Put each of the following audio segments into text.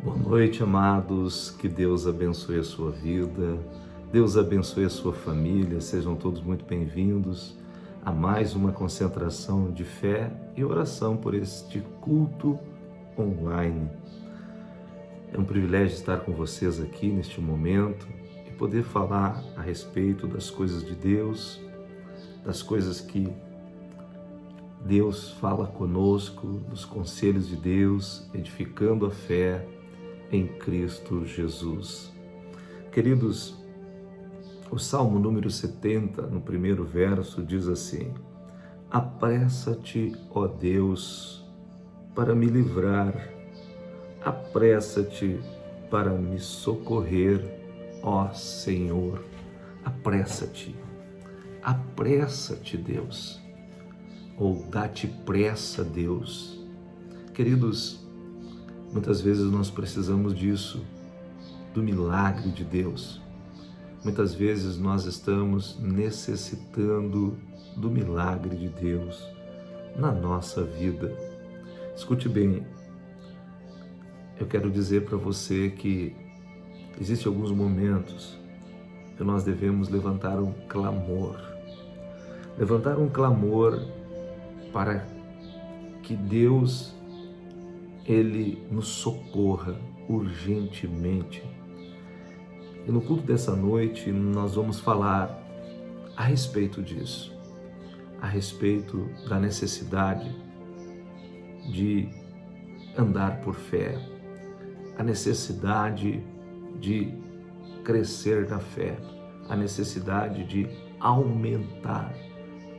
Boa noite, amados. Que Deus abençoe a sua vida. Deus abençoe a sua família. Sejam todos muito bem-vindos a mais uma concentração de fé e oração por este culto online. É um privilégio estar com vocês aqui neste momento e poder falar a respeito das coisas de Deus, das coisas que Deus fala conosco, dos conselhos de Deus, edificando a fé em Cristo Jesus. Queridos, o Salmo número 70, no primeiro verso, diz assim: apressa-te, ó Deus, para me livrar, apressa-te para me socorrer, ó Senhor. Apressa-te, apressa-te, Deus, ou dá-te pressa, Deus. Queridos, muitas vezes nós precisamos disso, do milagre de Deus. Muitas vezes nós estamos necessitando do milagre de Deus na nossa vida. Escute bem, eu quero dizer para você que existem alguns momentos que nós devemos levantar um clamor. Levantar um clamor para que Deus Ele nos socorra urgentemente. E no culto dessa noite nós vamos falar a respeito disso, a respeito da necessidade de andar por fé, a necessidade de crescer na fé, a necessidade de aumentar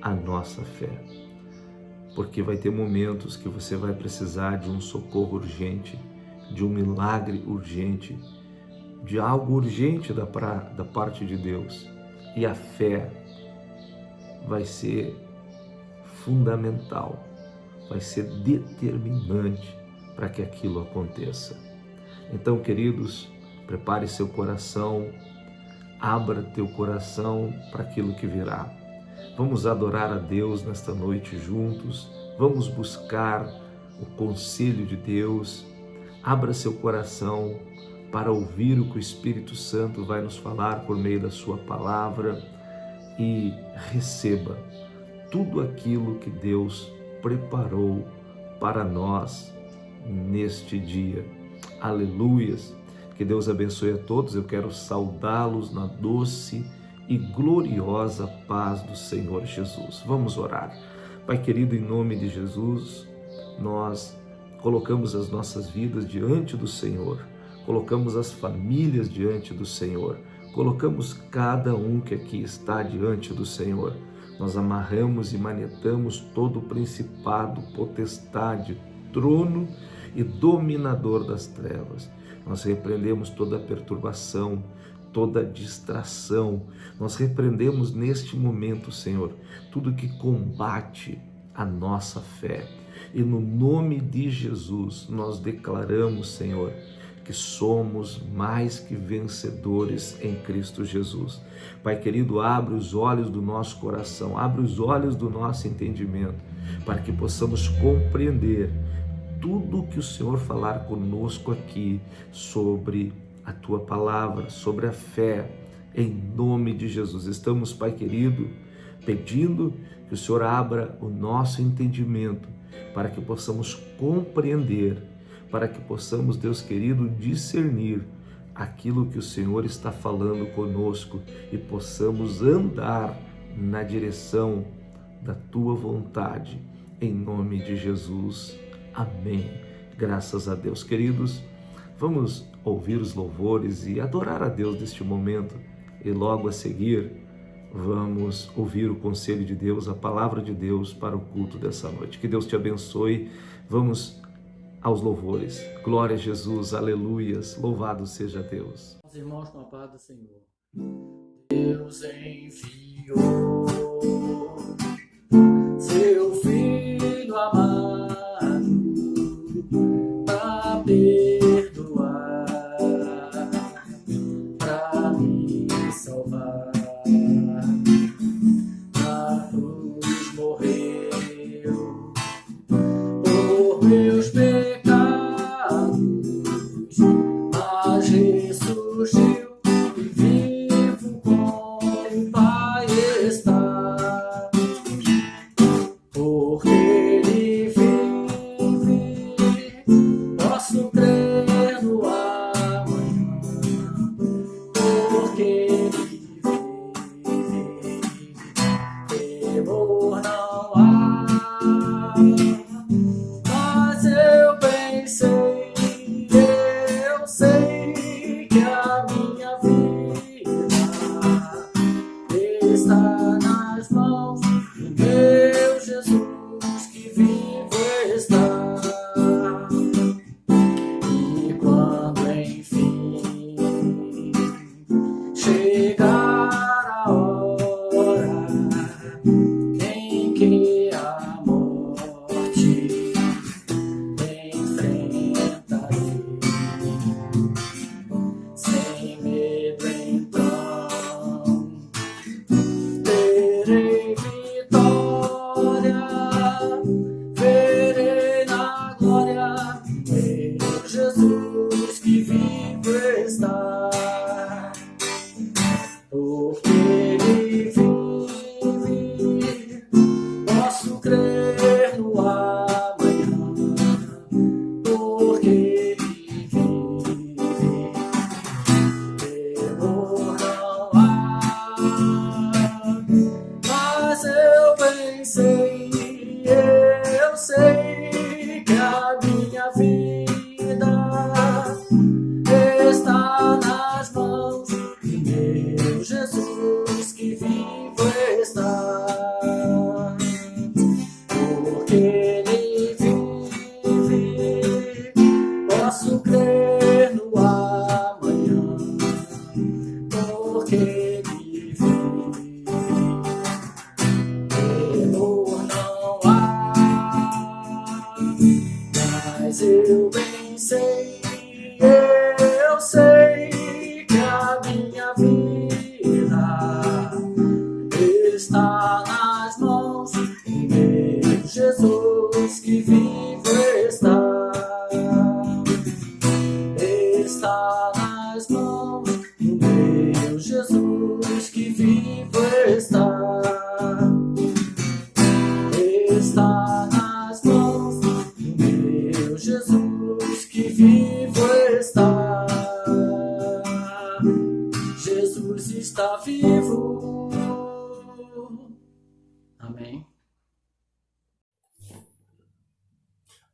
a nossa fé. Porque vai ter momentos que você vai precisar de um socorro urgente, de um milagre urgente, de algo urgente da parte de Deus. E a fé vai ser fundamental, vai ser determinante para que aquilo aconteça. Então, queridos, prepare seu coração, abra teu coração para aquilo que virá. Vamos adorar a Deus nesta noite juntos, vamos buscar o conselho de Deus. Abra seu coração para ouvir o que o Espírito Santo vai nos falar por meio da sua palavra e receba tudo aquilo que Deus preparou para nós neste dia. Aleluias! Que Deus abençoe a todos. Eu quero saudá-los na doce e gloriosa paz do Senhor Jesus. Vamos orar. Pai querido, em nome de Jesus, nós colocamos as nossas vidas diante do Senhor, colocamos as famílias diante do Senhor, colocamos cada um que aqui está diante do Senhor. Nós amarramos e manietamos todo o principado, potestade, trono e dominador das trevas. Nós repreendemos toda perturbação, toda distração. Nós repreendemos neste momento, Senhor, tudo que combate a nossa fé. E no nome de Jesus, nós declaramos, Senhor, que somos mais que vencedores em Cristo Jesus. Pai querido, abre os olhos do nosso coração, abre os olhos do nosso entendimento, para que possamos compreender tudo que o Senhor falar conosco aqui sobre a Tua palavra, sobre a fé, em nome de Jesus. Estamos, Pai querido, pedindo que o Senhor abra o nosso entendimento, para que possamos compreender, para que possamos, Deus querido, discernir aquilo que o Senhor está falando conosco e possamos andar na direção da Tua vontade, em nome de Jesus. Amém. Graças a Deus. Queridos, vamos ouvir os louvores e adorar a Deus neste momento, e logo a seguir vamos ouvir o conselho de Deus, a palavra de Deus para o culto dessa noite. Que Deus te abençoe. Vamos aos louvores. Glória a Jesus, aleluias, louvado seja Deus. Os irmãos, com a paz do Senhor. Deus enviou seu Filho amado para perdoar, para me salvar. Na cruz morreu por meus pecados, posso crer no amanhã, porque Ele vive, temor não há. Mas eu pensei, eu sei que a minha vida está nas mãos do meu Jesus que vivo está. E quando enfim chegar a hora em que a morte enfrentarei, sem medo então terei vitória, verei na glória meu Jesus que vivo está. Porque Ele vive, posso crer no amanhã, porque Ele vive, temor não há. Mas eu pensei, eu sei que a minha vida está nas mãos do meu Jesus que vivo está. Porque Ele vive, posso crer no amanhã, porque Ele vive, temor não há. Mas eu bem sei, eu sei que a minha vida está nas mãos do meu Jesus que vivo está. Está nas mãos do meu Jesus que vivo está. Está nas mãos do meu Jesus que vivo está. Jesus está vivo. Amém.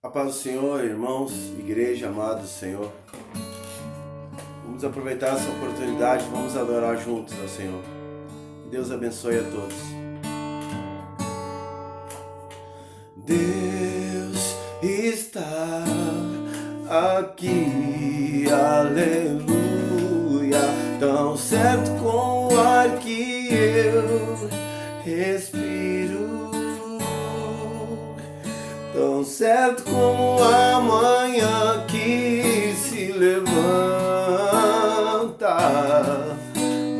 A paz do Senhor, irmãos, igreja amada do Senhor. Vamos aproveitar essa oportunidade, vamos adorar juntos ao Senhor. Que Deus abençoe a todos. Deus está aqui, aleluia, tão certo com o ar que eu respiro, tão certo como a manhã que se levanta,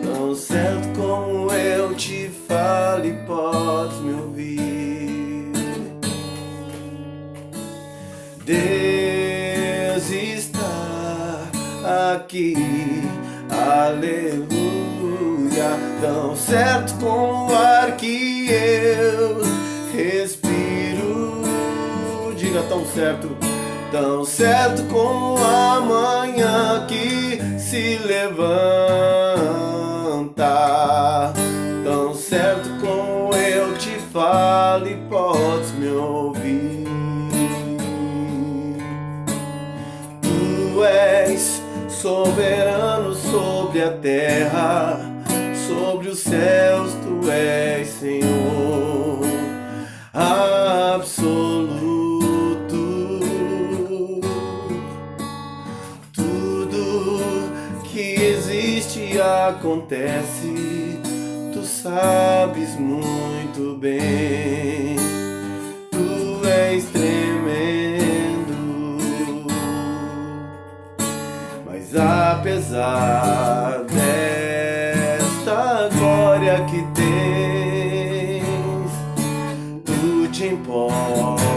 tão certo como eu te falo e podes me ouvir. Deus está aqui, aleluia, tão certo como o ar que eu respiro. Diga tão certo como a manhã que se levanta, tão certo como eu te falo e podes me ouvir. Tu és soberano sobre a terra, sobre os céus tu és Senhor absoluto. Tudo que existe acontece, tu sabes muito bem. Tu és tremendo, mas apesar desta glória que tens, tu te importas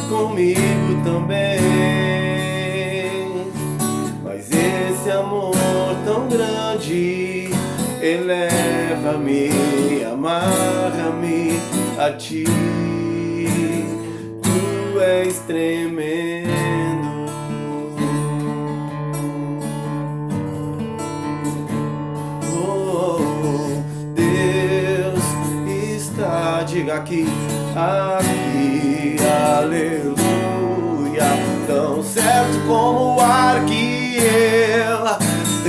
comigo também. Mas esse amor tão grande eleva-me, amarra-me a ti. Tu és tremendo, diga aqui, aleluia. Tão certo como o ar que eu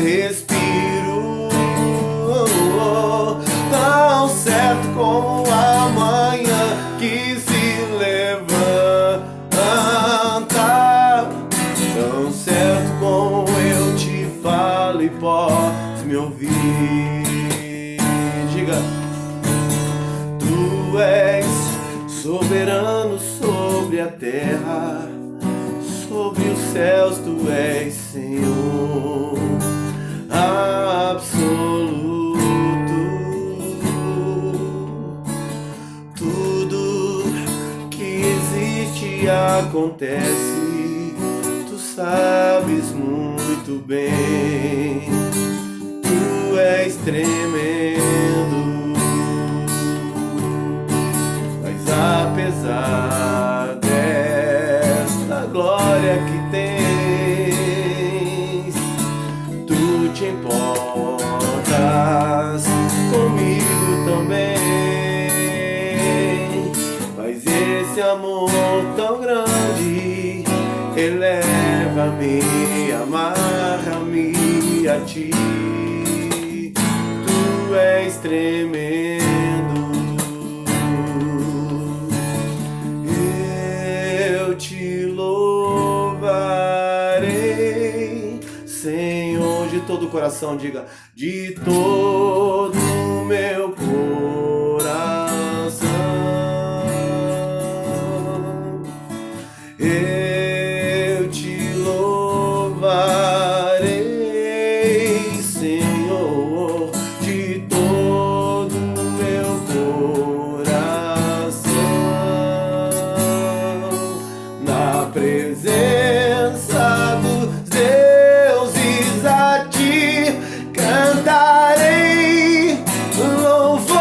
respiro, tão certo como a manhã que se levanta, tão certo como eu te falo e posso me ouvir. Diga, tu és soberano sobre a terra, sobre os céus tu és Senhor absoluto. Tudo que existe acontece, tu sabes muito bem. Tu és tremendo, mas apesar desta glória que tens, tu te importas comigo também. Mas esse amor tão grande eleva-me, amarra-me a ti. Tu és tremendo, eu te louvarei, Senhor, de todo o coração. Diga, de todo o meu coração, eu te louvarei, Senhor, de todo o meu coração. Na presença dos deuses a ti cantarei louvores.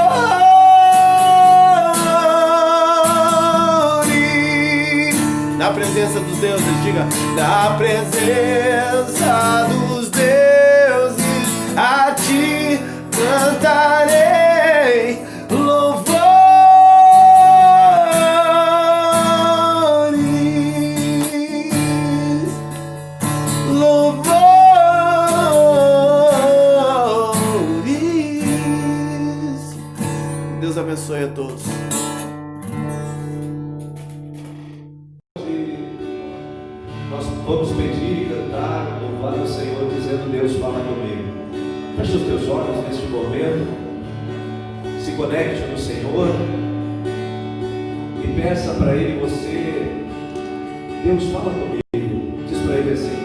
Na presença dos deuses, diga, na presença dos deuses a ti cantarei louvores. Deus abençoe a todos. Nós vamos pedir e cantar, louvar o Senhor, dizendo: Deus, fala comigo. Feche os teus olhos neste momento, se conecte no Senhor e peça para Ele você. Deus, fala comigo. Diz para Ele assim: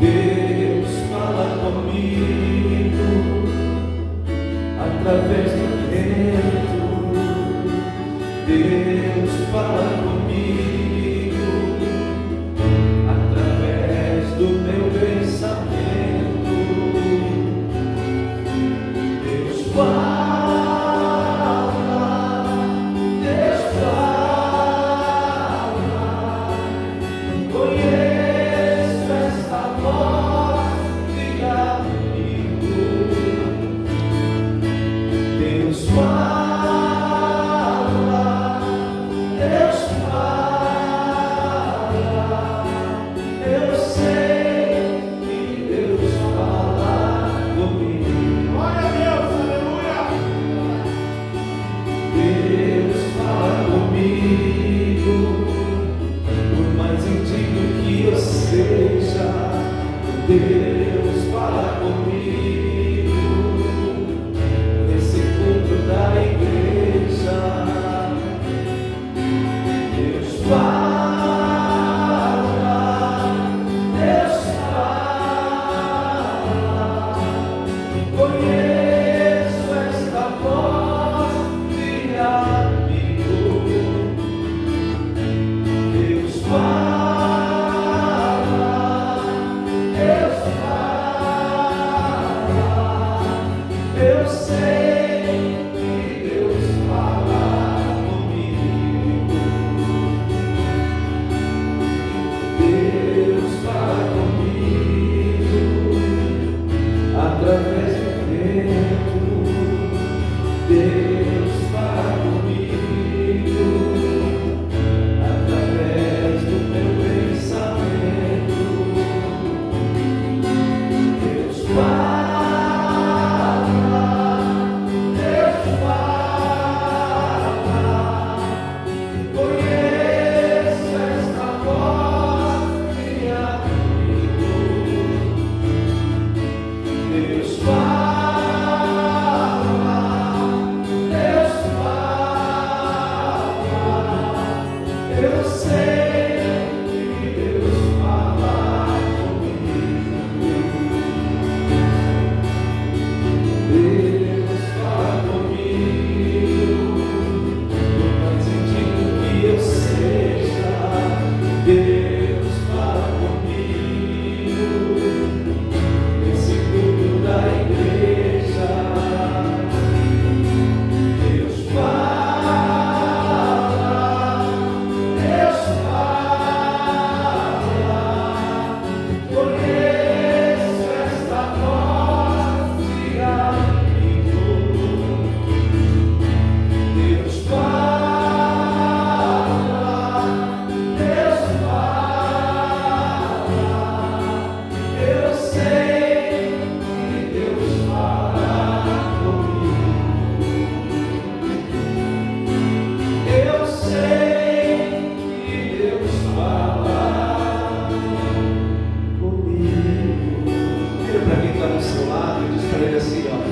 Deus, fala comigo através do vento. Deus, fala comigo através do meu pensamento. Deus fala, Deus fala. Conheço esta voz, fica comigo. Deus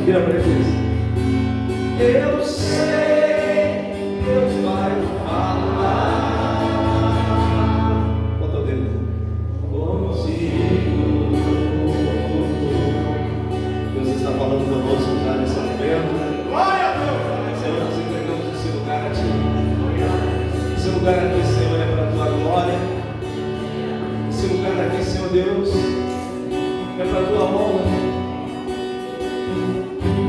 Vira para ele. Eu sei, Deus vai falar. Conta o dedo. Contigo. Deus está falando conosco já nesse momento. Glória a Deus! Senhor, nós entregamos esse lugar a Ti. Esse lugar aqui, Senhor, é para a Tua glória. Esse lugar aqui, Senhor Deus, é para a Tua honra.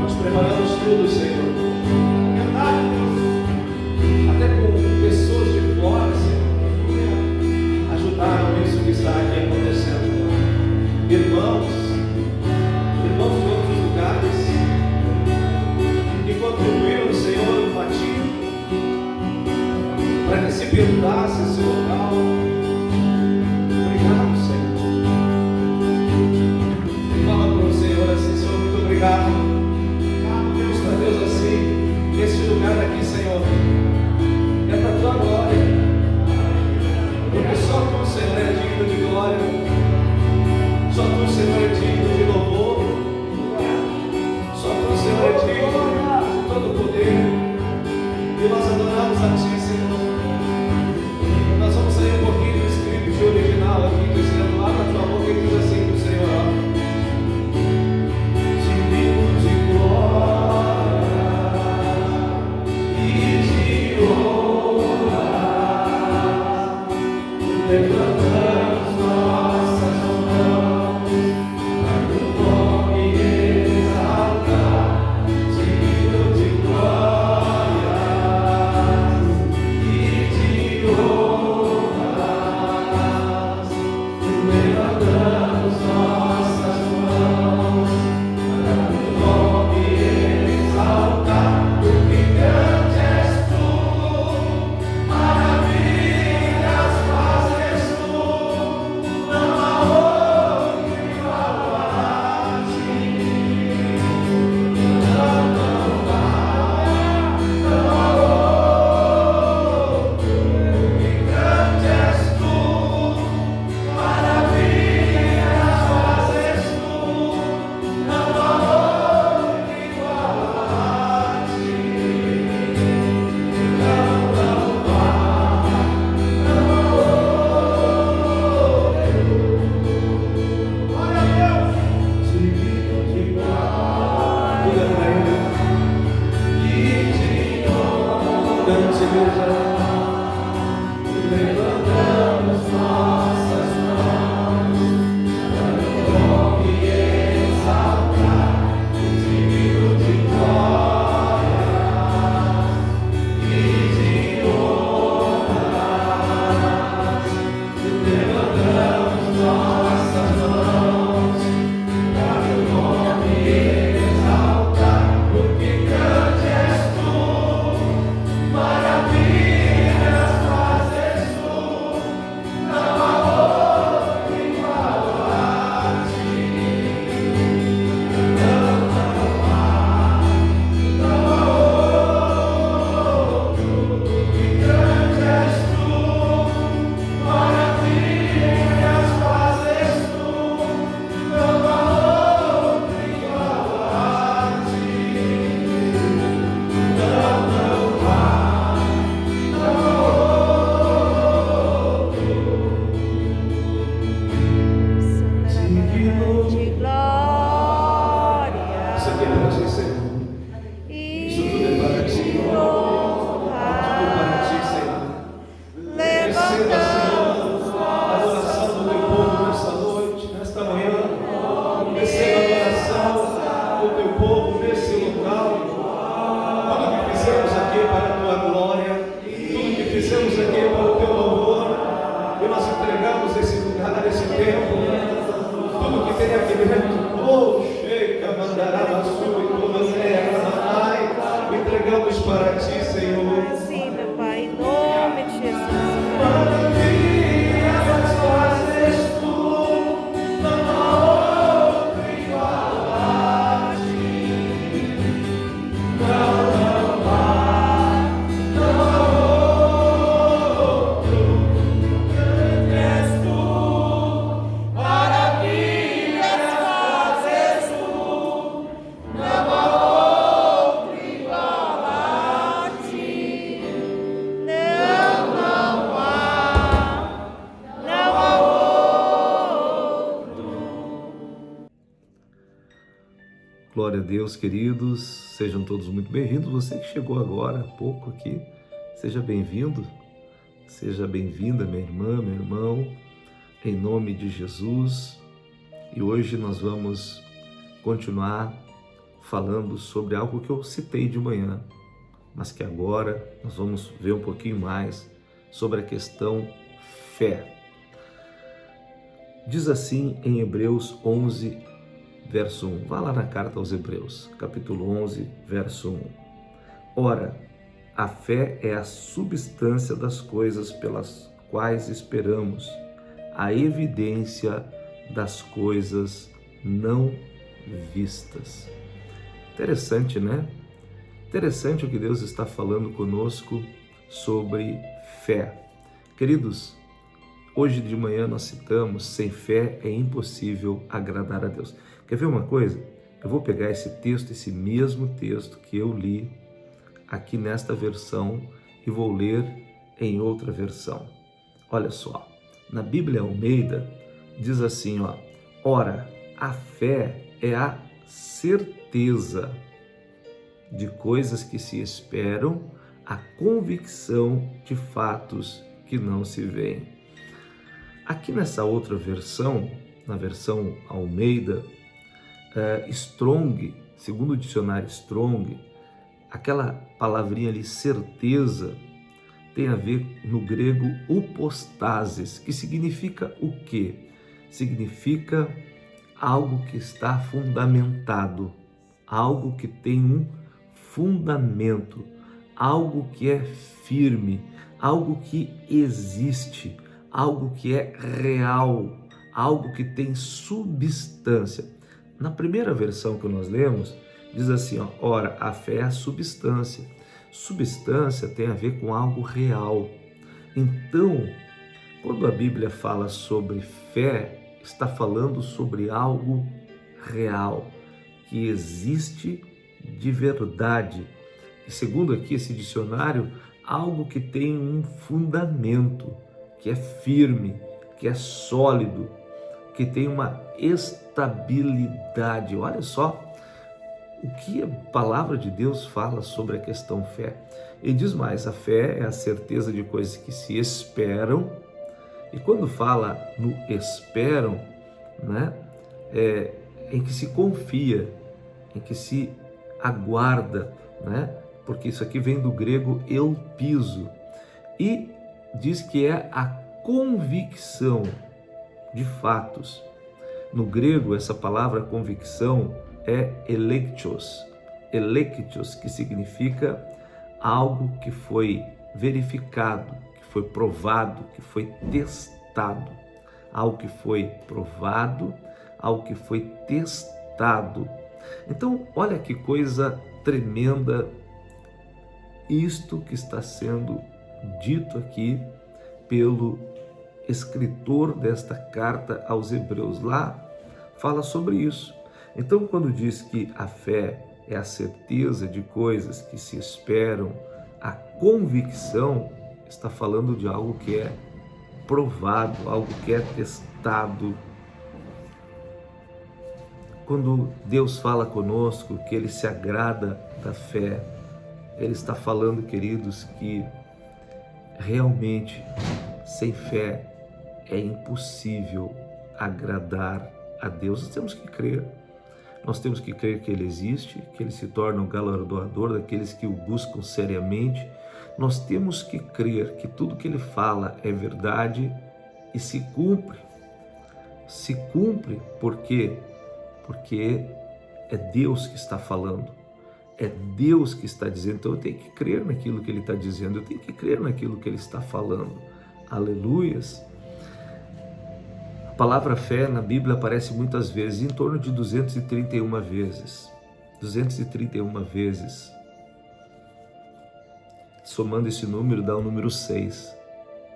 Nós preparamos tudo, Senhor. Verdade, Deus. Até com pessoas de fora, Senhor, ajudaram isso que está aqui acontecendo. Irmãos de outros lugares, que contribuíram, Senhor, no batismo, para que se perdasse esse local. Obrigado, Senhor. Fala para o Senhor assim, Senhor, muito obrigado. Deus, para Deus assim, esse lugar aqui, Senhor, é para a Tua glória. Porque só Tu, Senhor, é digno de glória. Só Tu, Senhor, é digno de louvor. Só Tu, Senhor, é digno de todo poder. E nós adoramos a Ti, Senhor. Nós vamos sair um pouquinho do script original aqui, dizendo lá na Tua boca, e diz assim para o Senhor, ó. Digno de glória e de honra, levantamos nossas mãos para o nome exaltar. Digno de glória e de honra, levantamos nossas mãos para o nome exaltar. Porque grande és Tu, maravilhas fazes Tu, não há outro igual a Ti. Não há outro. Que grande és Tu, maravilhas fazes Tu, não há outro igual a Ti. Não há outro. Glória a Deus. Digno de glória e de honra. Cante, igreja. Levantamos nossas mãos para o nome exaltar. Digno de glória e de honra. Levantamos nossas mãos para o nome exaltar. Porque grande és Tu, maravilhas fazes Tu, não há outro igual a Ti. Não há outro. Que grande és Tu, maravilhas fazes Tu, não há outro igual a Ti. Não há digno. De glória Isso aqui é para Ti, Senhor. Isso tudo é para Ti. e Tudo honra, para Ti, Senhor. Receba, Senhor, a adoração do Teu povo nesta noite, nesta manhã. Receba a adoração do Teu povo nesse local. Tudo que fizemos aqui para a Tua glória, tudo que fizemos aqui para o Teu louvor, e nós entregamos esse lugar, esse tempo, tudo que tem aqui dentro. Oh, checa, mandará e comandei, entregamos para Ti, Senhor. assim, meu Pai, em nome de Jesus. Maravilhas fazes Tu, não há outro igual a Ti. Não há outro. Grande és Tu, maravilhas Glória a Deus, queridos, sejam todos muito bem-vindos. Você que chegou agora há pouco aqui, seja bem-vindo, seja bem-vinda, minha irmã, meu irmão, em nome de Jesus. E hoje nós vamos continuar falando sobre algo que eu citei de manhã, mas que agora nós vamos ver um pouquinho mais sobre a questão fé. Diz assim em Hebreus 11, verso 1. Vá lá na carta aos Hebreus, capítulo 11, verso 1. Ora, a fé é a substância das coisas pelas quais esperamos, a evidência das coisas não vistas. Interessante, né? Interessante o que Deus está falando conosco sobre fé. Queridos, hoje de manhã nós citamos: sem fé é impossível agradar a Deus. Quer ver uma coisa? Eu vou pegar esse texto, esse mesmo texto que eu li aqui nesta versão e vou ler em outra versão. Olha só, na Bíblia Almeida diz assim, ó: ora, a fé é a certeza de coisas que se esperam, a convicção de fatos que não se veem. Aqui nessa outra versão, na versão Almeida, Strong, segundo o dicionário Strong, aquela palavrinha ali, certeza, tem a ver no grego upostasis, que significa o quê? Significa algo que está fundamentado, algo que tem um fundamento, algo que é firme, algo que existe, algo que é real, algo que tem substância. Na primeira versão que nós lemos, diz assim, ó: ora, a fé é a substância. Substância tem a ver com algo real. Então, quando a Bíblia fala sobre fé, está falando sobre algo real, que existe de verdade. E segundo aqui esse dicionário, algo que tem um fundamento, que é firme, que é sólido, que tem uma estabilidade. Olha só o que a palavra de Deus fala sobre a questão fé. Ele diz mais: a fé é a certeza de coisas que se esperam. E quando fala no esperam, né, em que se confia, em que se aguarda, né, porque isso aqui vem do grego elpizo, e diz que é a convicção de fatos. No grego, essa palavra convicção é elektios, que significa algo que foi verificado, que foi provado, que foi testado. Algo que foi provado, algo que foi testado. Então, olha que coisa tremenda isto que está sendo dito aqui pelo escritor desta carta aos Hebreus. Lá fala sobre isso. Então, quando diz que a fé é a certeza de coisas que se esperam, a convicção, está falando de algo que é provado, algo que é testado. Quando Deus fala conosco que Ele se agrada da fé, Ele está falando, queridos, que realmente sem fé é impossível agradar a Deus. Nós temos que crer. Nós temos que crer que Ele existe, que Ele se torna o galardoador daqueles que o buscam seriamente. Nós temos que crer que tudo que Ele fala é verdade e se cumpre. Se cumpre por quê? Porque é Deus que está falando. É Deus que está dizendo. Então eu tenho que crer naquilo que Ele está dizendo. Eu tenho que crer naquilo que Ele está falando. Aleluias! A palavra fé na Bíblia aparece muitas vezes, em torno de 231 vezes. 231 vezes. Somando esse número dá o número 6.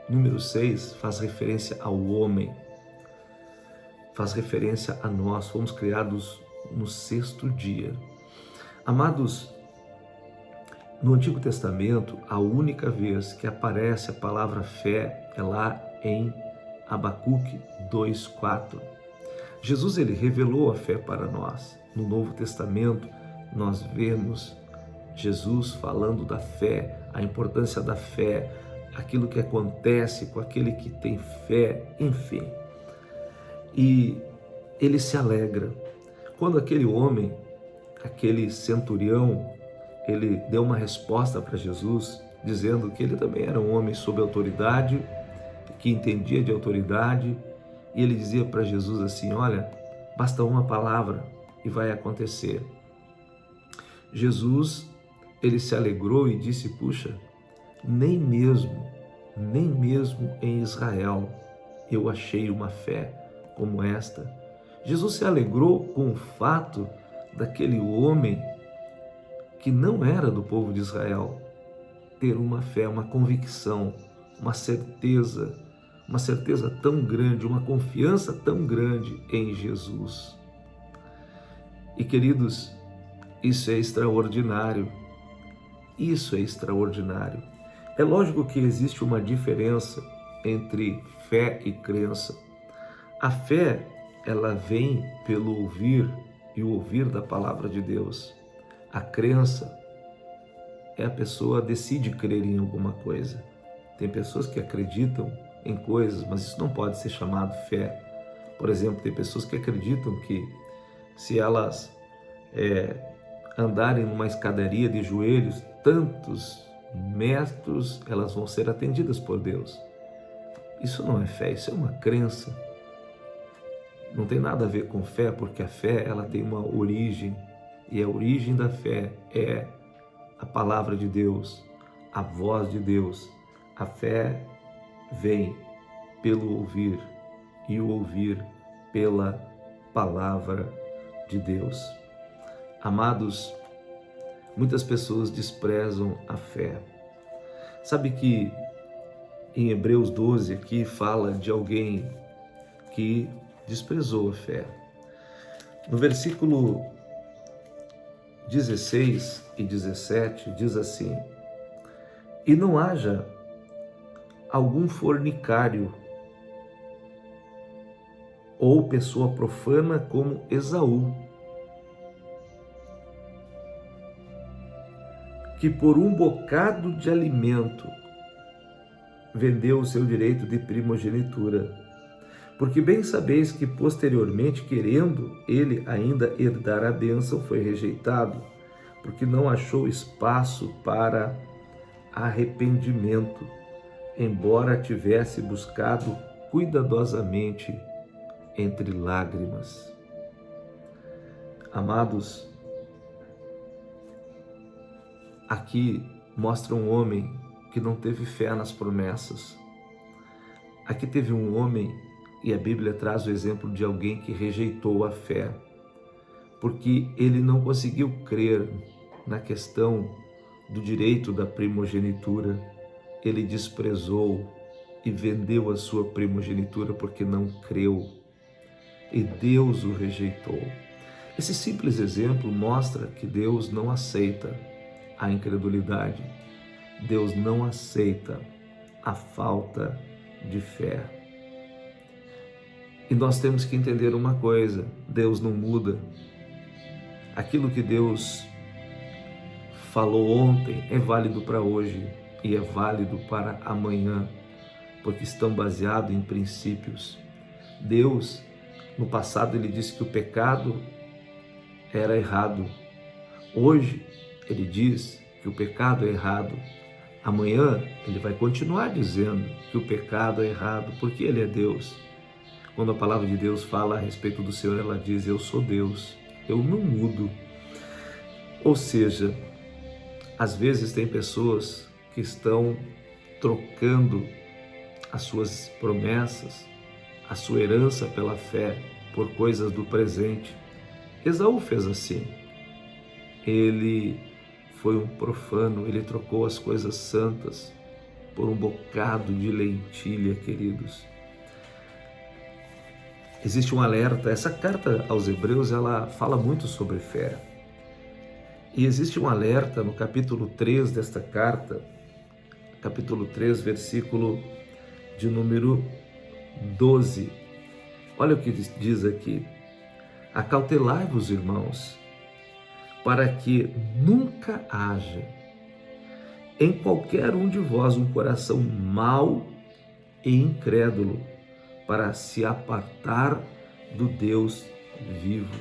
Número 6 faz referência ao homem. Faz referência a nós. Fomos criados no 6º dia. Amados, no Antigo Testamento, a única vez que aparece a palavra fé é lá em Abacuque 2:4. Jesus, ele revelou a fé para nós. no Novo Testamento, nós vemos Jesus falando da fé, a importância da fé, aquilo que acontece com aquele que tem fé, enfim. E ele se alegra. Quando aquele homem, aquele centurião, ele deu uma resposta para Jesus, dizendo que ele também era um homem sob autoridade, que entendia de autoridade, e ele dizia para Jesus assim: olha, basta uma palavra e vai acontecer. Jesus, ele se alegrou e disse: puxa, nem mesmo em Israel eu achei uma fé como esta. Jesus se alegrou com o fato daquele homem que não era do povo de Israel ter uma fé, uma convicção, uma certeza tão grande, uma confiança tão grande em Jesus. E queridos, isso é extraordinário. Isso é extraordinário. É lógico que existe uma diferença entre fé e crença. A fé, ela vem pelo ouvir e o ouvir da palavra de Deus. A crença é a pessoa decide crer em alguma coisa. Tem pessoas que acreditam em coisas, mas isso não pode ser chamado fé. Por exemplo, tem pessoas que acreditam que se elas andarem numa escadaria de joelhos tantos metros, elas vão ser atendidas por Deus. Isso não é fé, isso é uma crença. Não tem nada a ver com fé, porque a fé, ela tem uma origem, e a origem da fé é a palavra de Deus, a voz de Deus. A fé vem pelo ouvir, e o ouvir pela palavra de Deus. Amados, muitas pessoas desprezam a fé. Sabe que em Hebreus 12 aqui fala de alguém que desprezou a fé. No versículo 16 e 17 diz assim: e não haja algum fornicário ou pessoa profana como Esaú, que por um bocado de alimento vendeu o seu direito de primogenitura. Porque bem sabeis que posteriormente, querendo ele ainda herdar a bênção, foi rejeitado, porque não achou espaço para arrependimento, embora tivesse buscado cuidadosamente entre lágrimas. Amados, aqui mostra um homem que não teve fé nas promessas. Aqui teve um homem, e a Bíblia traz o exemplo de alguém que rejeitou a fé, porque ele não conseguiu crer na questão do direito da primogenitura. Ele desprezou e vendeu a sua primogenitura porque não creu, e Deus o rejeitou. Esse simples exemplo mostra que Deus não aceita a incredulidade. Deus não aceita a falta de fé. E nós temos que entender uma coisa: Deus não muda. Aquilo que Deus falou ontem é válido para hoje e é válido para amanhã, porque estão baseados em princípios. Deus, no passado, ele disse que o pecado era errado. Hoje, ele diz que o pecado é errado. Amanhã, ele vai continuar dizendo que o pecado é errado, porque ele é Deus. Quando a palavra de Deus fala a respeito do Senhor, ela diz: eu sou Deus, eu não mudo. Ou seja, às vezes tem pessoas que estão trocando as suas promessas, a sua herança pela fé, por coisas do presente. Esaú fez assim. Ele foi um profano, ele trocou as coisas santas por um bocado de lentilha, queridos. Existe um alerta. Essa carta aos Hebreus, ela fala muito sobre fé. E existe um alerta no capítulo 3 desta carta, capítulo 3, versículo de número 12. Olha o que diz aqui: Acautelai-vos, irmãos, para que nunca haja em qualquer um de vós um coração mau e incrédulo, para se apartar do Deus vivo.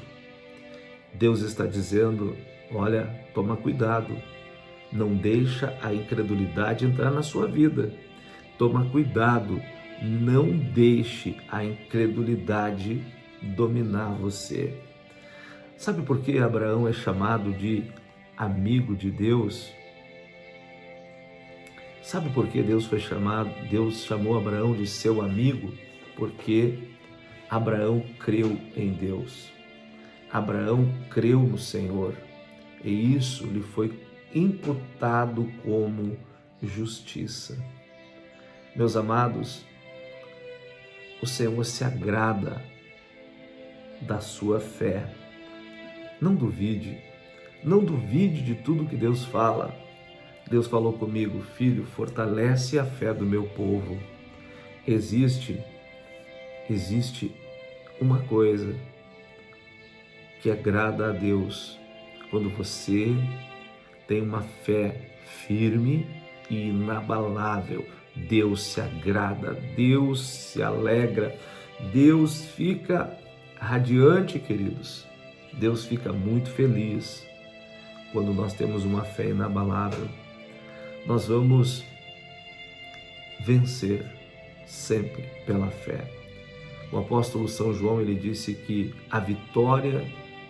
Deus está dizendo, olha, toma cuidado, não deixa a incredulidade entrar na sua vida. Toma cuidado, não deixe a incredulidade dominar você. Sabe por que Abraão é chamado de amigo de Deus? Sabe por que Deus chamou Abraão de seu amigo? Porque Abraão creu em Deus. Abraão creu no Senhor e isso lhe foi imputado como justiça. Meus amados, o Senhor se agrada da sua fé. Não duvide de tudo que Deus fala. Deus falou comigo, filho, fortalece a fé do meu povo. Existe uma coisa que agrada a Deus quando você tem uma fé firme e inabalável. Deus se agrada, Deus se alegra, Deus fica radiante, queridos. Deus fica muito feliz quando nós temos uma fé inabalável. Nós vamos vencer sempre pela fé. O apóstolo São João, ele disse que a vitória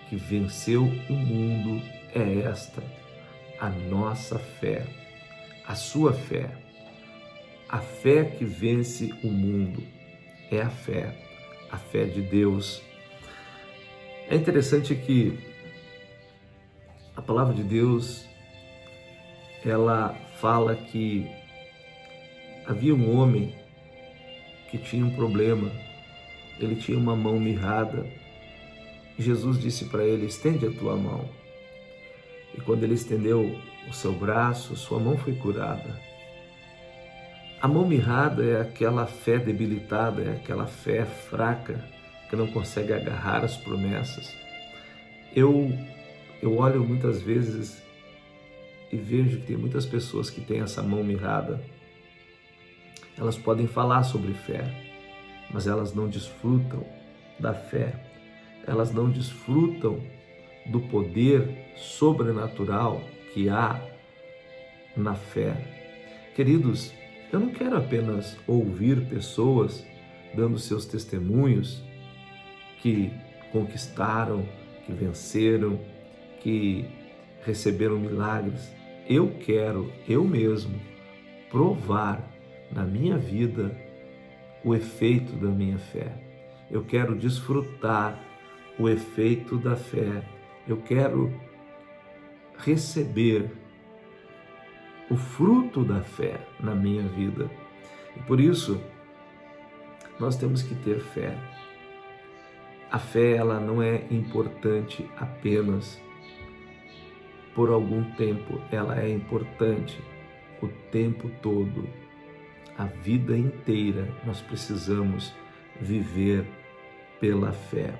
que venceu o mundo é esta, a nossa fé, a sua fé. A fé que vence o mundo é a fé de Deus. É interessante que a palavra de Deus, ela fala que havia um homem que tinha um problema, ele tinha uma mão mirrada. Jesus disse para ele, estende a tua mão. E quando ele estendeu o seu braço, sua mão foi curada. A mão mirrada é aquela fé debilitada, é aquela fé fraca, que não consegue agarrar as promessas. Eu olho muitas vezes e vejo que tem muitas pessoas que têm essa mão mirrada. Elas podem falar sobre fé, mas elas não desfrutam da fé. Elas não desfrutam do poder sobrenatural que há na fé. Queridos, eu não quero apenas ouvir pessoas dando seus testemunhos que conquistaram, que venceram, que receberam milagres. Eu quero, eu mesmo, provar na minha vida o efeito da minha fé. Eu quero desfrutar o efeito da fé. Eu quero receber o fruto da fé na minha vida. E por isso, nós temos que ter fé. A fé, ela não é importante apenas por algum tempo, ela é importante o tempo todo. A vida inteira nós precisamos viver pela fé.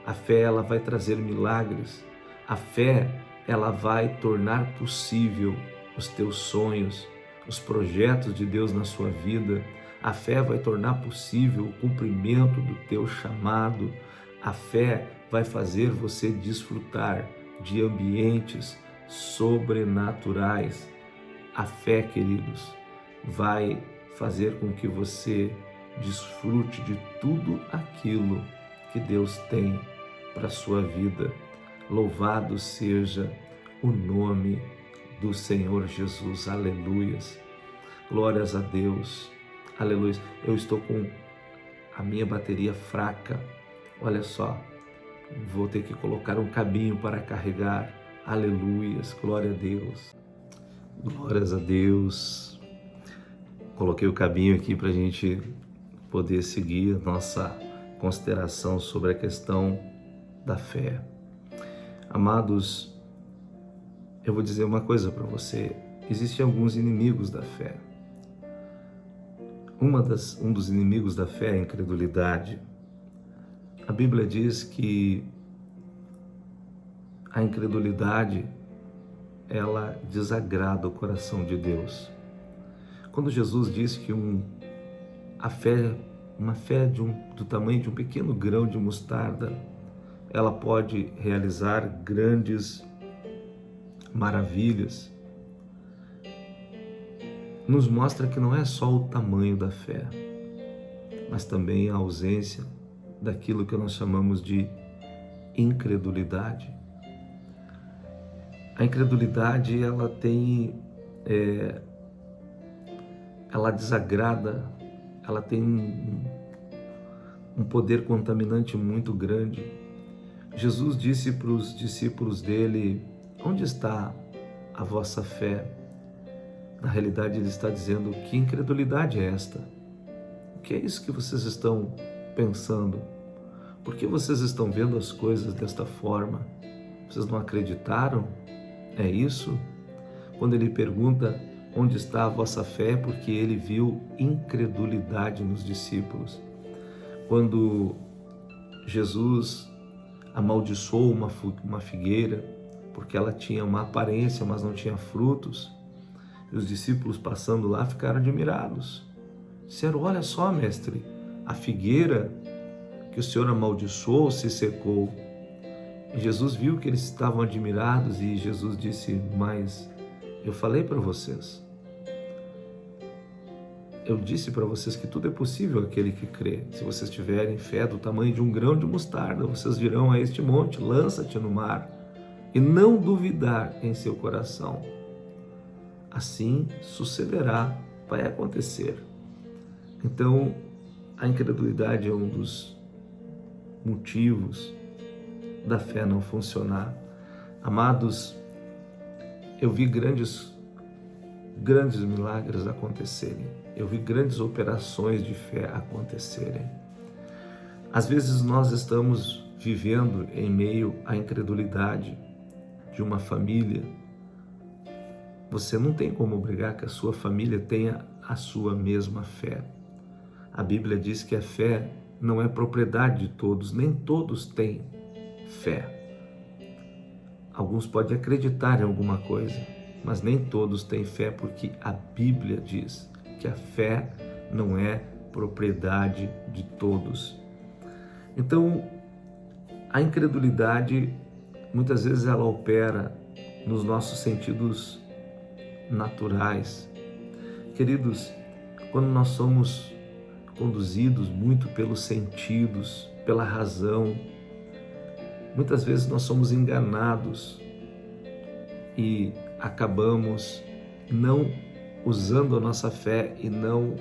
A fé, ela vai trazer milagres. A fé, ela vai tornar possível os teus sonhos, os projetos de Deus na sua vida. A fé vai tornar possível o cumprimento do teu chamado. A fé vai fazer você desfrutar de ambientes sobrenaturais. A fé, queridos, vai fazer com que você desfrute de tudo aquilo que Deus tem para a sua vida. Louvado seja o nome do Senhor Jesus, aleluias, glórias a Deus, aleluia. Eu estou com a minha bateria fraca, olha só, vou ter que colocar um cabinho para carregar, aleluias, glória a Deus, glórias a Deus. Coloquei o cabinho aqui para a gente poder seguir a nossa consideração sobre a questão da fé. Amados, eu vou dizer uma coisa para você, existem alguns inimigos da fé. Um dos inimigos da fé é a incredulidade. A Bíblia diz que a incredulidade, ela desagrada o coração de Deus. Quando Jesus disse que uma fé do tamanho de um pequeno grão de mostarda, ela pode realizar grandes maravilhas, nos mostra que não é só o tamanho da fé, mas também a ausência daquilo que nós chamamos de incredulidade. A incredulidade, ela ela desagrada, ela tem um poder contaminante muito grande. Jesus disse para os discípulos dele: onde está a vossa fé? Na realidade, ele está dizendo: que incredulidade é esta? O que é isso que vocês estão pensando? Por que vocês estão vendo as coisas desta forma? Vocês não acreditaram? É isso? Quando ele pergunta onde está a vossa fé, porque ele viu incredulidade nos discípulos. Quando Jesus amaldiçoou uma figueira, porque ela tinha uma aparência, mas não tinha frutos, e os discípulos passando lá ficaram admirados. Disseram: olha só, mestre, a figueira que o Senhor amaldiçoou se secou. E Jesus viu que eles estavam admirados e Jesus disse: mas eu falei para vocês. Eu disse para vocês que tudo é possível àquele que crê. Se vocês tiverem fé do tamanho de um grão de mostarda, vocês dirão a este monte: lança-te no mar, e não duvidar em seu coração. Assim sucederá, vai acontecer. Então, a incredulidade é um dos motivos da fé não funcionar. Amados, eu vi grandes milagres acontecerem. Eu vi grandes operações de fé acontecerem. Às vezes nós estamos vivendo em meio à incredulidade de uma família. Você não tem como obrigar que a sua família tenha a sua mesma fé. A Bíblia diz que a fé não é propriedade de todos, nem todos têm fé. Alguns podem acreditar em alguma coisa, mas nem todos têm fé, porque a Bíblia diz que a fé não é propriedade de todos. Então, a incredulidade, muitas vezes ela opera nos nossos sentidos naturais. Queridos, quando nós somos conduzidos muito pelos sentidos, pela razão, muitas vezes nós somos enganados e acabamos não usando a nossa fé e não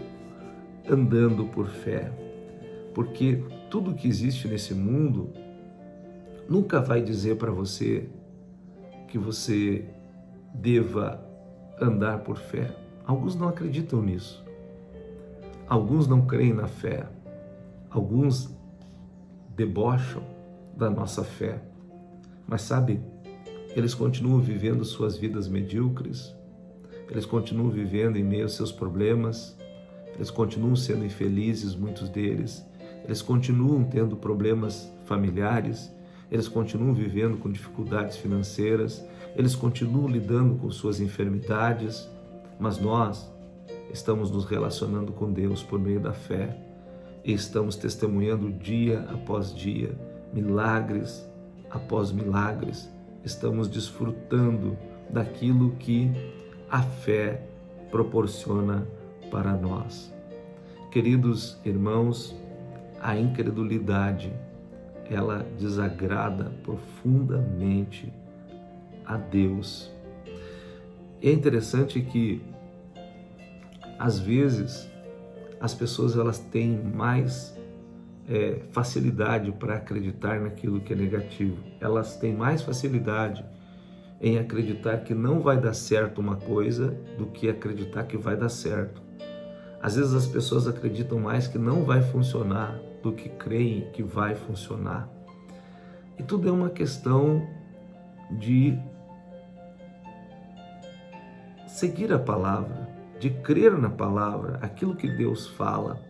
andando por fé. Porque tudo que existe nesse mundo nunca vai dizer para você que você deva andar por fé. Alguns não acreditam nisso. Alguns não creem na fé. Alguns debocham da nossa fé. Mas sabe, eles continuam vivendo suas vidas medíocres. Eles continuam vivendo em meio aos seus problemas. Eles continuam sendo infelizes, muitos deles. Eles continuam tendo problemas familiares. Eles continuam vivendo com dificuldades financeiras. Eles continuam lidando com suas enfermidades. Mas nós estamos nos relacionando com Deus por meio da fé. E estamos testemunhando dia após dia, milagres após milagres. Estamos desfrutando daquilo que a fé proporciona para nós. Queridos irmãos, a incredulidade, ela desagrada profundamente a Deus. É interessante que, às vezes, as pessoas elas têm mais facilidade para acreditar naquilo que é negativo. Elas têm mais facilidade em acreditar que não vai dar certo uma coisa do que acreditar que vai dar certo. Às vezes as pessoas acreditam mais que não vai funcionar do que creem que vai funcionar. E tudo é uma questão de seguir a palavra, de crer na palavra, aquilo que Deus fala.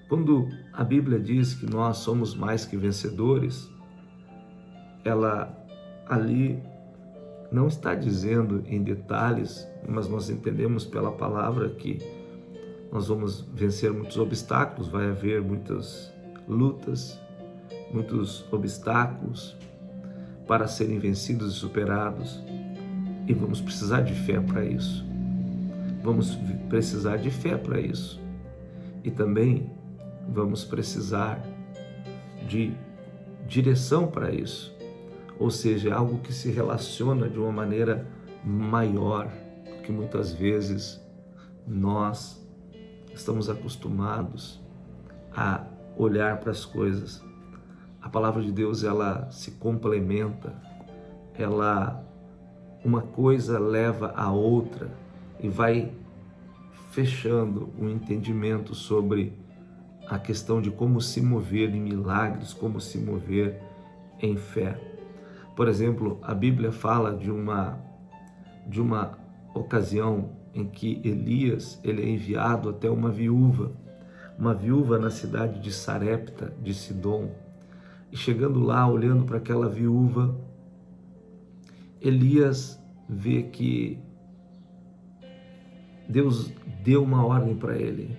Quando a Bíblia diz que nós somos mais que vencedores, ela ali não está dizendo em detalhes, mas nós entendemos pela palavra que nós vamos vencer muitos obstáculos, vai haver muitas lutas, muitos obstáculos para serem vencidos e superados, e vamos precisar de fé para isso. Vamos precisar de fé para isso. E também vamos precisar de direção para isso. Ou seja, algo que se relaciona de uma maneira maior, que muitas vezes nós estamos acostumados a olhar para as coisas. A palavra de Deus, ela se complementa, uma coisa leva a outra e vai fechando um entendimento sobre a questão de como se mover em milagres, como se mover em fé. Por exemplo, a Bíblia fala de uma ocasião em que Elias ele é enviado até uma viúva na cidade de Sarepta, de Sidom. E chegando lá, olhando para aquela viúva, Elias vê que Deus deu uma ordem para ele,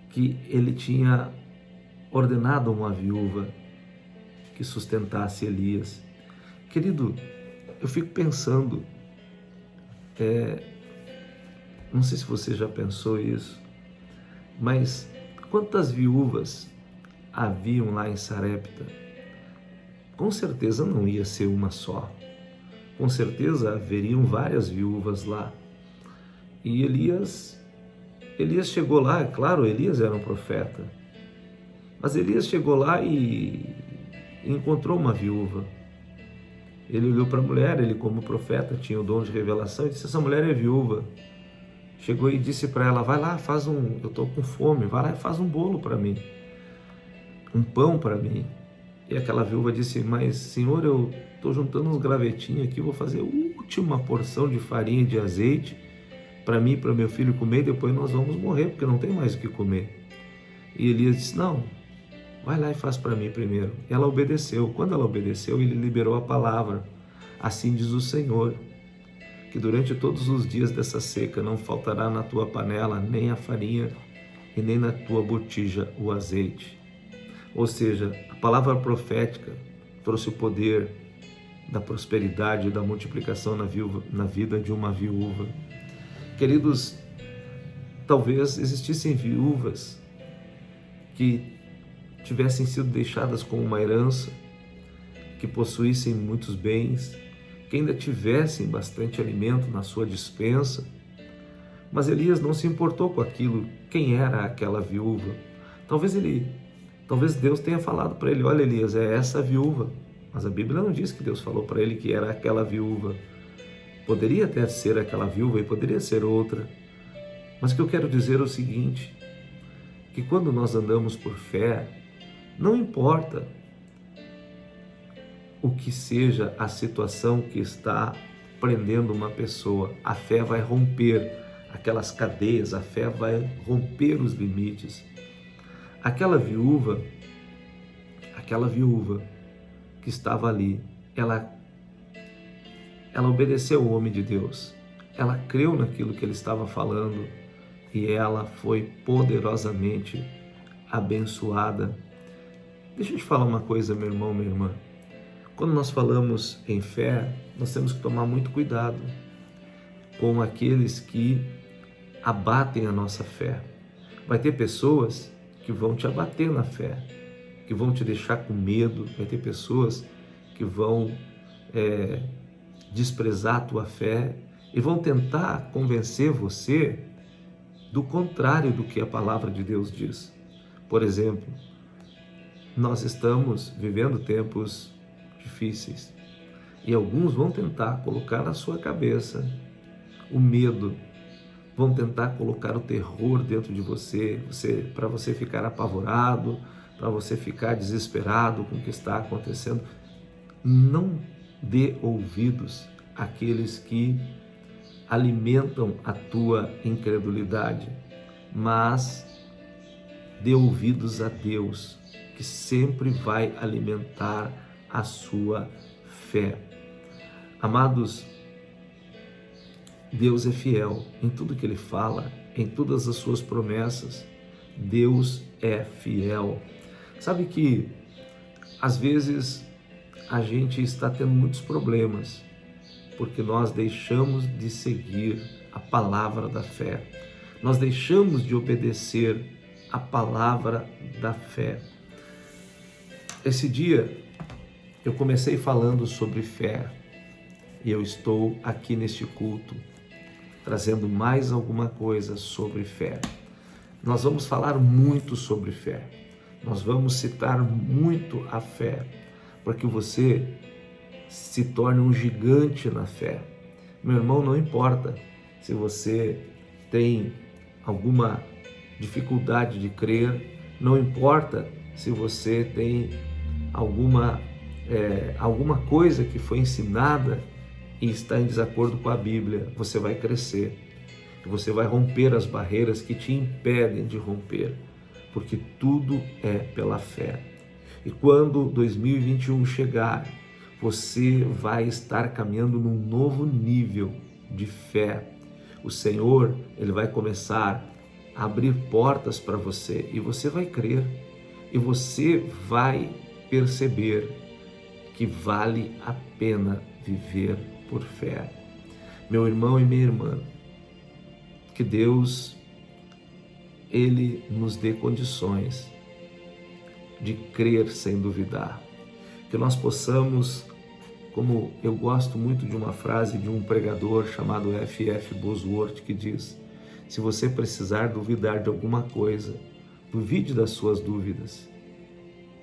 que ele tinha ordenado a uma viúva que sustentasse Elias. Querido, eu fico pensando, não sei se você já pensou isso, mas quantas viúvas haviam lá em Sarepta? Com certeza não ia ser uma só. Com certeza haveriam várias viúvas lá. E Elias chegou lá, é claro, Elias era um profeta, mas Elias chegou lá e encontrou uma viúva. Ele olhou para a mulher, ele como profeta tinha o dom de revelação, e disse: essa mulher é viúva. Chegou e disse para ela: vai lá, eu estou com fome, vai lá e faz um bolo para mim, um pão para mim. E aquela viúva disse: mas Senhor, eu estou juntando uns gravetinhos aqui, vou fazer a última porção de farinha e de azeite para mim e para meu filho comer, e depois nós vamos morrer, porque não tem mais o que comer. E Elias disse: não, vai lá e faz para mim primeiro. Ela obedeceu. Quando ela obedeceu, ele liberou a palavra: assim diz o Senhor, que durante todos os dias dessa seca não faltará na tua panela nem a farinha e nem na tua botija o azeite. Ou seja, a palavra profética trouxe o poder da prosperidade e da multiplicação na vida de uma viúva. Queridos, talvez existissem viúvas que tivessem sido deixadas com uma herança, que possuíssem muitos bens, que ainda tivessem bastante alimento na sua despensa, mas Elias não se importou com aquilo. Quem era aquela viúva? Talvez Deus tenha falado para ele: olha, Elias, é essa viúva. Mas a Bíblia não diz que Deus falou para ele que era aquela viúva. Poderia até ser aquela viúva e poderia ser outra. Mas o que eu quero dizer é o seguinte, que quando nós andamos por fé, não importa o que seja a situação que está prendendo uma pessoa, a fé vai romper aquelas cadeias, a fé vai romper os limites. Aquela viúva que estava ali, ela obedeceu ao homem de Deus, ela creu naquilo que ele estava falando e ela foi poderosamente abençoada. Deixa eu te falar uma coisa, meu irmão, minha irmã. Quando nós falamos em fé, nós temos que tomar muito cuidado com aqueles que abatem a nossa fé. Vai ter pessoas que vão te abater na fé, que vão te deixar com medo, vai ter pessoas que vão desprezar a tua fé e vão tentar convencer você do contrário do que a palavra de Deus diz. Por exemplo, nós estamos vivendo tempos difíceis e alguns vão tentar colocar na sua cabeça o medo, vão tentar colocar o terror dentro de você para você ficar apavorado, para você ficar desesperado com o que está acontecendo. Não dê ouvidos àqueles que alimentam a tua incredulidade, mas dê ouvidos a Deus, que sempre vai alimentar a sua fé. Amados, Deus é fiel em tudo que Ele fala, em todas as suas promessas. Deus é fiel. Sabe que às vezes a gente está tendo muitos problemas porque nós deixamos de seguir a palavra da fé. Nós deixamos de obedecer a palavra da fé. Esse dia eu comecei falando sobre fé e eu estou aqui neste culto trazendo mais alguma coisa sobre fé. Nós vamos falar muito sobre fé. Nós vamos citar muito a fé, para que você se torne um gigante na fé. Meu irmão, não importa se você tem alguma dificuldade de crer, não importa se você tem alguma coisa que foi ensinada e está em desacordo com a Bíblia, você vai crescer. Você vai romper as barreiras que te impedem de romper, porque tudo é pela fé. E quando 2021 chegar, você vai estar caminhando num novo nível de fé. O Senhor, Ele vai começar a abrir portas para você e você vai crer e você vai perceber que vale a pena viver por fé. Meu irmão e minha irmã, que Deus, Ele nos dê condições de crer sem duvidar. Que nós possamos, como eu gosto muito de uma frase de um pregador chamado F.F. Bosworth, que diz: se você precisar duvidar de alguma coisa, duvide das suas dúvidas,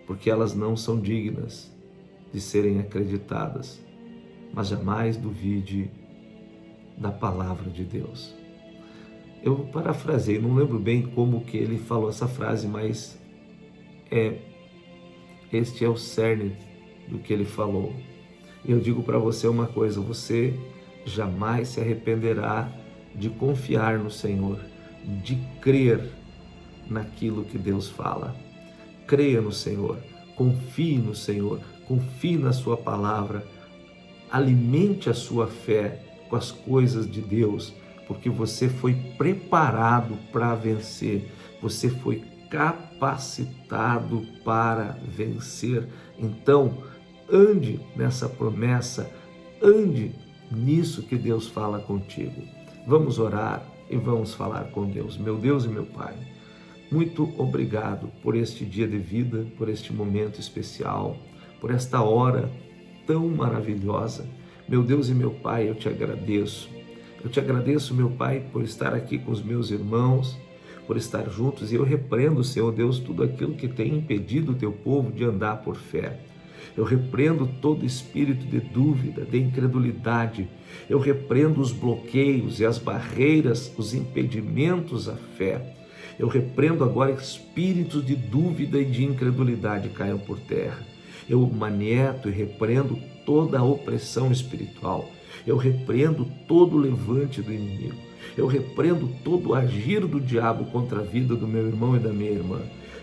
porque elas não são dignas de serem acreditadas, mas jamais duvide da palavra de Deus. Eu parafrasei, não lembro bem como que ele falou essa frase, mas este é o cerne do que ele falou. E eu digo para você uma coisa: você jamais se arrependerá de confiar no Senhor, de crer naquilo que Deus fala. Creia no Senhor, confie no Senhor, confie na sua palavra, alimente a sua fé com as coisas de Deus, porque você foi preparado para vencer, você foi capacitado para vencer. Então, ande nessa promessa, ande nisso que Deus fala contigo. Vamos orar e vamos falar com Deus. Meu Deus e meu Pai, muito obrigado por este dia de vida, por este momento especial, por esta hora tão maravilhosa. Meu Deus e meu Pai, eu te agradeço. Eu te agradeço, meu Pai, por estar aqui com os meus irmãos, por estar juntos, e eu repreendo, Senhor Deus, tudo aquilo que tem impedido o teu povo de andar por fé. Eu repreendo todo espírito de dúvida, de incredulidade. Eu repreendo os bloqueios e as barreiras, os impedimentos à fé. Eu repreendo agora espíritos de dúvida e de incredulidade caiam por terra. Eu manieto e repreendo toda a opressão espiritual. Eu repreendo todo o levante do inimigo. Eu repreendo todo o agir do diabo contra a vida do meu irmão e da minha irmã.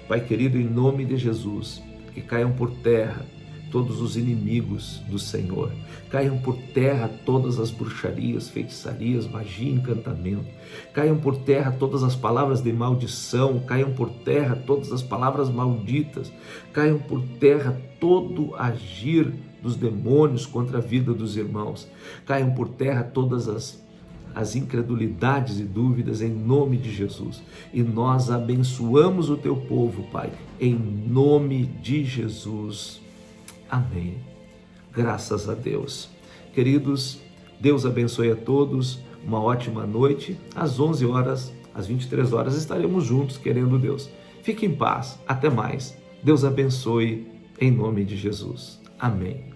Pai querido, em nome de Jesus, que caiam por terra todos os inimigos do Senhor. Caiam por terra todas as bruxarias, feitiçarias, magia e encantamento. Caiam por terra todas as palavras de maldição. Caiam por terra todas as palavras malditas. Caiam por terra todo agir dos demônios contra a vida dos irmãos. Caiam por terra todas as incredulidades e dúvidas em nome de Jesus. E nós abençoamos o teu povo, Pai, em nome de Jesus. Amém. Graças a Deus. Queridos, Deus abençoe a todos. Uma ótima noite. Às 11 horas, às 23 horas, estaremos juntos, querendo Deus. Fique em paz. Até mais. Deus abençoe em nome de Jesus. Amém.